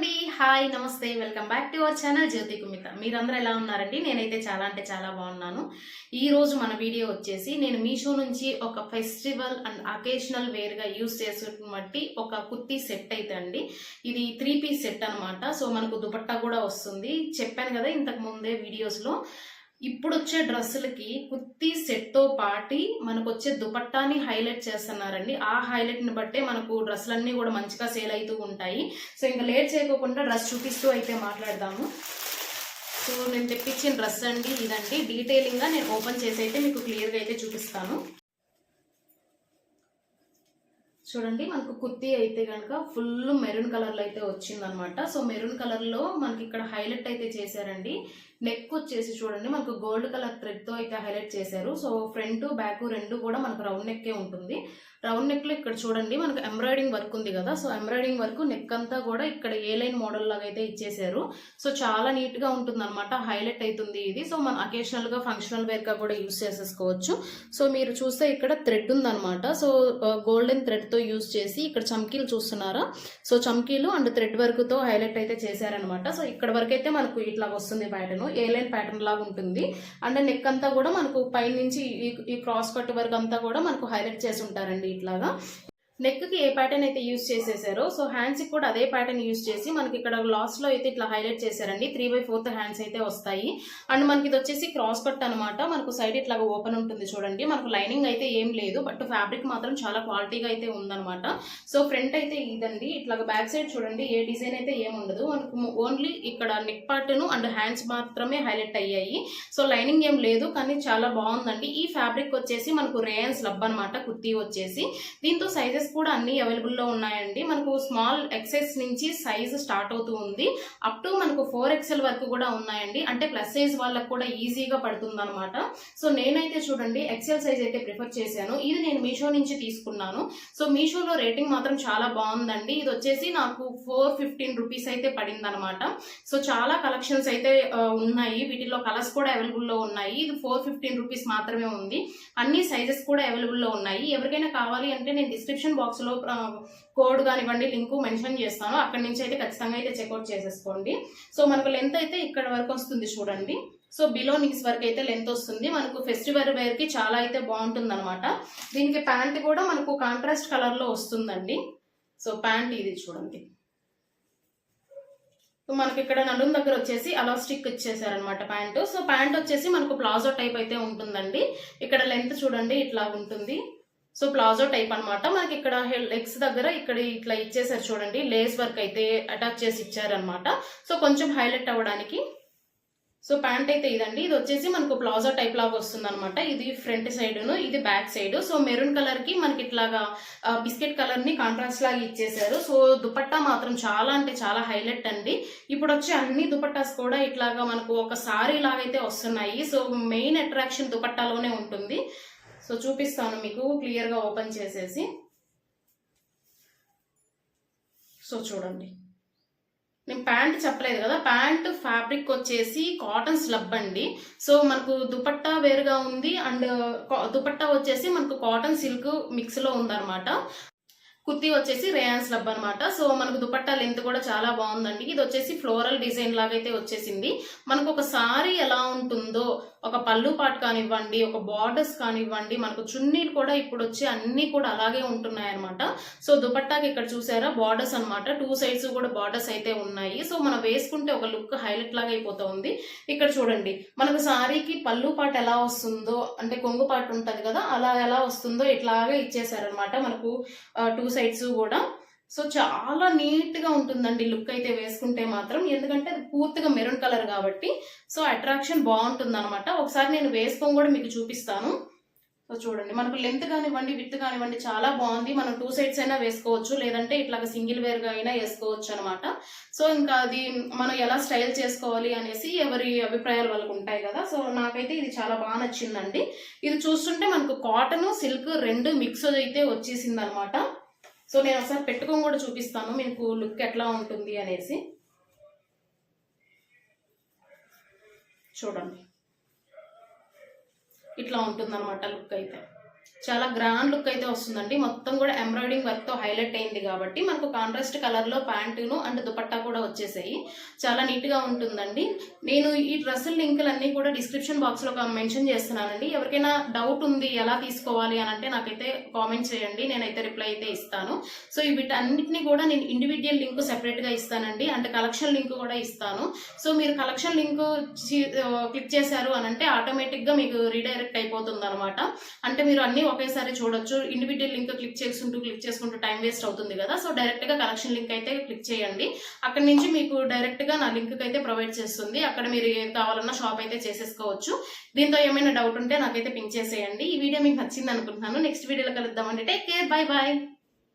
అండి. హాయ్, నమస్తే, welcome back to our channel Jyoti Kumitha. మీరందరూ ఎలా ఉన్నారండి? నేనైతే చాలా అంటే చాలా బాగున్నాను. ఈ రోజు మన వీడియో వచ్చేసి నేను మీషో నుంచి ఒక ఫెస్టివల్ అండ్ అకేషనల్ వేర్గా యూస్ చేసేటువంటి ఒక కుర్తీ సెట్ అయితే అండి. ఇది 3 పీస్ సెట్ అనమాట. సో మనకు దుపట్టా కూడా వస్తుంది. చెప్పాను కదా ఇంతకు ముందే వీడియోస్లో. ఇప్పుడు వచ్చే డ్రెస్సులకి కుర్తీ సెట్తో పాటి మనకు వచ్చే దుపట్టాని హైలైట్ చేస్తున్నారండి. ఆ హైలైట్ని బట్టే మనకు డ్రెస్సులన్నీ కూడా మంచిగా సేల్ అవుతూ ఉంటాయి. సో ఇంకా లేట్ చేయకోకుండా డ్రెస్ చూపిస్తూ అయితే మాట్లాడదాము. సో నేను తెప్పించిన డ్రెస్ అండి ఇదండి. డీటెయిలింగ్గా నేను ఓపెన్ చేసి అయితే మీకు క్లియర్గా అయితే చూపిస్తాను. చూడండి, మనకు కుర్తీ అయితే కనుక ఫుల్ మెరూన్ కలర్లో అయితే వచ్చిందనమాట. సో మెరూన్ కలర్లో మనకి ఇక్కడ హైలైట్ అయితే చేశారండి. నెక్ వచ్చేసి చూడండి మనకు గోల్డ్ కలర్ థ్రెడ్తో అయితే హైలైట్ చేశారు. సో ఫ్రంట్ బ్యాక్ రెండు కూడా మనకు రౌండ్ నెక్కే ఉంటుంది. రౌండ్ నెక్లో ఇక్కడ చూడండి మనకు ఎంబ్రాయిడింగ్ వర్క్ ఉంది కదా. సో ఎంబ్రాయిడింగ్ వర్క్ నెక్ అంతా కూడా ఇక్కడ ఏ లైన్ మోడల్ లాగా అయితే ఇచ్చేసారు. సో చాలా నీట్గా ఉంటుంది అనమాట. హైలైట్ అవుతుంది ఇది. సో మనం అకేషనల్గా ఫంక్షనల్ వేర్గా కూడా యూస్ చేసేసుకోవచ్చు. సో మీరు చూస్తే ఇక్కడ థ్రెడ్ ఉందనమాట. సో గోల్డెన్ థ్రెడ్తో యూస్ చేసి ఇక్కడ చమ్కీలు చూస్తున్నారా. సో చమ్కీలు అండ్ థ్రెడ్ వర్క్తో హైలైట్ అయితే చేశారనమాట. సో ఇక్కడ వరకు అయితే మనకు ఇట్లా వస్తుంది ప్యాటర్న్. ఏ లైన్ ప్యాటర్న్ లాగా ఉంటుంది. అండ్ నెక్ అంతా కూడా మనకు పైనుంచి ఈ క్రాస్ కట్ వర్క్ అంతా కూడా మనకు హైలైట్ చేసి ఉంటారండి ఇట్లాగా. నెక్ కి ఏ ప్యాటర్న్ అయితే యూస్ చేసేసారో సో హ్యాండ్స్ కి కూడా అదే ప్యాటర్న్ యూస్ చేసి మనకి ఇక్కడ లాస్ట్ లో అయితే ఇట్లా హైలైట్ చేశారండి. 3/4 హ్యాండ్స్ అయితే వస్తాయి. అండ్ మనకి ఇది వచ్చేసి క్రాస్ కట్ అనమాట. మనకు సైడ్ ఇట్లా ఓపెన్ ఉంటుంది చూడండి. మనకు లైనింగ్ అయితే ఏం లేదు, బట్ ఫ్యాబ్రిక్ మాత్రం చాలా క్వాలిటీగా అయితే ఉందన్నమాట. సో ఫ్రంట్ అయితే ఇదండి. ఇట్లా బ్యాక్ సైడ్ చూడండి ఏ డిజైన్ అయితే ఏం ఉండదు. మనకు ఓన్లీ ఇక్కడ నెక్ పార్ట్ను అండ్ హ్యాండ్స్ మాత్రమే హైలైట్ అయ్యాయి. సో లైనింగ్ ఏం లేదు, కానీ చాలా బాగుందండి. ఈ ఫ్యాబ్రిక్ వచ్చేసి మనకు రేయన్స్ లబ్ అనమాట. కుర్తీ వచ్చేసి దీంతో సైజెస్ కూడా అన్ని అవైలబుల్ లో ఉన్నాయండి. మనకు స్మాల్ ఎక్సెస్ నుంచి సైజ్ స్టార్ట్ అవుతూ ఉంది. అప్ టు మనకు 4XL వరకు కూడా ఉన్నాయండి. అంటే ప్లస్ సైజ్ వాళ్ళకు కూడా ఈజీగా పడుతుంది అనమాట. సో నేనైతే చూడండి ఎక్సెల్ సైజ్ అయితే ప్రిఫర్ చేశాను. ఇది నేను మీషో నుంచి తీసుకున్నాను. సో మీషోలో రేటింగ్ మాత్రం చాలా బాగుందండి. ఇది వచ్చేసి నాకు 415 రూపీస్ అయితే పడింది అనమాట. సో చాలా కలెక్షన్స్ అయితే ఉన్నాయి. వీటిలో కలర్స్ కూడా అవైలబుల్ లో ఉన్నాయి. ఇది 415 రూపీస్ మాత్రమే ఉంది. అన్ని సైజెస్ కూడా అవైలబుల్ లో ఉన్నాయి. ఎవరికైనా కావాలి అంటే నేను డిస్క్రిప్షన్ బాక్స్ లో కోడ్ కానివ్వండి లింక్ మెన్షన్ చేస్తాను. అక్కడి నుంచి అయితే ఖచ్చితంగా అయితే చెక్అవుట్ చేసేసుకోండి. సో మనకు లెంత్ అయితే ఇక్కడ వరకు వస్తుంది చూడండి. సో బిలో నీస్ వరకు అయితే లెంత్ వస్తుంది. మనకు ఫెస్టివల్ వేర్ కి చాలా అయితే బాగుంటుంది అనమాట. దీనికి ప్యాంట్ కూడా మనకు కాంట్రాస్ట్ కలర్ లో వస్తుందండి. సో ప్యాంట్ ఇది చూడండి. సో మనకి ఇక్కడ నడుము దగ్గర వచ్చేసి ఎలాస్టిక్ ఇచ్చేసారనమాట ప్యాంటు. సో ప్యాంట్ వచ్చేసి మనకు ప్లాజో టైప్ అయితే ఉంటుందండి. ఇక్కడ లెంత్ చూడండి ఇట్లా ఉంటుంది. సో ప్లాజో టైప్ అనమాట. మనకి ఇక్కడ లెగ్స్ దగ్గర ఇక్కడ ఇట్లా ఇచ్చేసారు చూడండి. లేస్ వర్క్ అయితే అటాచ్ చేసి ఇచ్చారనమాట. సో కొంచెం హైలైట్ అవ్వడానికి. సో ప్యాంట్ అయితే ఇదండి. ఇది వచ్చేసి మనకు ప్లాజో టైప్ లాగా వస్తుంది అనమాట. ఇది ఫ్రంట్ సైడ్ ను, ఇది back side. So maroon colour కి మనకి ఇట్లాగా బిస్కెట్ కలర్ ని కాంట్రాస్ట్ లాగా ఇచ్చేసారు. సో దుపట్టా మాత్రం చాలా అంటే చాలా హైలైట్ అండి. ఇప్పుడు వచ్చే అన్ని దుపట్టాస్ కూడా ఇట్లాగా మనకు ఒక సారీ లాగైతే వస్తున్నాయి. సో మెయిన్ అట్రాక్షన్ దుపట్టాలోనే ఉంటుంది. సో చూపిస్తాను మీకు క్లియర్ గా ఓపెన్ చేసేసి. సో చూడండి, నేను ప్యాంట్ చెప్పలేదు కదా. ప్యాంట్ ఫ్యాబ్రిక్ వచ్చేసి కాటన్ స్లబ్ అండి. సో మనకు దుపట్టా వేరుగా ఉంది అండ్ దుపట్టా వచ్చేసి మనకు కాటన్ సిల్క్ మిక్స్ లో ఉందన్నమాట. కుర్తీ వచ్చేసి రేయాన్స్ లబ్ అనమాట. సో మనకు దుపట్టా లెంత్ కూడా చాలా బాగుందండి. ఇది వచ్చేసి ఫ్లోరల్ డిజైన్ లాగా అయితే వచ్చేసింది. మనకు ఒక సారీ ఎలా ఉంటుందో ఒక పళ్ళు పాటు కానివ్వండి, ఒక బార్డర్స్ కానివ్వండి, మనకు చున్నీలు కూడా ఇప్పుడు వచ్చి అన్ని కూడా అలాగే ఉంటున్నాయి అనమాట. సో దుపట్టాకి ఇక్కడ చూసారా బార్డర్స్ అనమాట. 2 సైడ్స్ కూడా బార్డర్స్ అయితే ఉన్నాయి. సో మనం వేసుకుంటే ఒక లుక్ హైలైట్ లాగా అయిపోతుంది. ఇక్కడ చూడండి మనకు సారీకి పళ్ళు పాటు ఎలా వస్తుందో, అంటే కొంగు పాటు ఉంటది కదా, అలా ఎలా వస్తుందో ఇట్లాగే ఇచ్చేసారనమాట మనకు 2 సైడ్స్ కూడా. సో చాలా నీట్ గా ఉంటుందండి లుక్ అయితే వేసుకుంటే మాత్రం. ఎందుకంటే అది పూర్తిగా మెరూన్ కలర్ కాబట్టి సో అట్రాక్షన్ బాగుంటుంది అనమాట. ఒకసారి నేను వేసుకొని కూడా మీకు చూపిస్తాను. సో చూడండి మనకు లెంత్ కానివ్వండి, విత్ కానివ్వండి చాలా బాగుంది. మనం 2 సైడ్స్ అయినా వేసుకోవచ్చు, లేదంటే ఇట్లాగ సింగిల్ వేర్ గా అయినా వేసుకోవచ్చు అనమాట. సో ఇంకా అది మనం ఎలా స్టైల్ చేసుకోవాలి అనేసి ఎవరి అభిప్రాయాలు వాళ్ళకు ఉంటాయి కదా. సో నాకైతే ఇది చాలా బాగా నచ్చిందండి. ఇది చూస్తుంటే మనకు కాటన్ సిల్క్ రెండు మిక్స్ అయితే వచ్చేసింది అనమాట. సో నేను ఒకసారి పెట్టుకొని కూడా చూపిస్తాను మీకు లుక్ ఎట్లా ఉంటుంది అనేసి. చూడండి ఇట్లా ఉంటుంది అనమాట లుక్ అయితే. చాలా గ్రాండ్ లుక్ అయితే వస్తుందండి. మొత్తం కూడా ఎంబ్రాయిడింగ్ వర్క్ తో హైలైట్ అయింది కాబట్టి మనకు కాంట్రాస్ట్ కలర్ లో ప్యాంటును అండ్ దుపట్టా కూడా వచ్చేసాయి. చాలా నీట్ గా ఉంటుందండి. నేను ఈ డ్రెస్సుల లింకులు అన్ని కూడా డిస్క్రిప్షన్ బాక్స్ లో మెన్షన్ చేస్తున్నానండి. ఎవరికైనా డౌట్ ఉంది ఎలా తీసుకోవాలి అని అంటే నాకైతే కామెంట్ చేయండి, నేనైతే రిప్లై అయితే ఇస్తాను. సో వీటన్నిటిని కూడా నేను ఇండివిజువల్ లింక్ సెపరేట్ గా ఇస్తానండి, అంటే కలెక్షన్ లింక్ కూడా ఇస్తాను. సో మీరు కలెక్షన్ లింక్ క్లిక్ చేశారు అని అంటే ఆటోమేటిక్ గా మీకు రీడైరెక్ట్ అయిపోతుంది అనమాట. అంటే మీరు అన్ని ఒకేసారి చూడొచ్చు. ఇండివిజువల్ లింక్ క్లిక్ చేసుకుంటూ టైం వేస్ట్ అవుతుంది కదా. సో డైరెక్ట్ గా కలెక్షన్ లింక్ అయితే క్లిక్ చేయండి. అక్కడ నుంచి మీకు డైరెక్ట్ గా నా లింక్ అయితే ప్రొవైడ్ చేస్తుంది. అక్కడ మీరు ఏం కావాలన్నా షాప్ అయితే చేసేసుకోవచ్చు. దీంతో ఏమైనా డౌట్ ఉంటే నాకైతే పింక్ చేసేయండి. ఈ వీడియో మీకు నచ్చింది అనుకుంటున్నాను. నెక్స్ట్ వీడియోలో కలుద్దామండి. Take care, bye bye.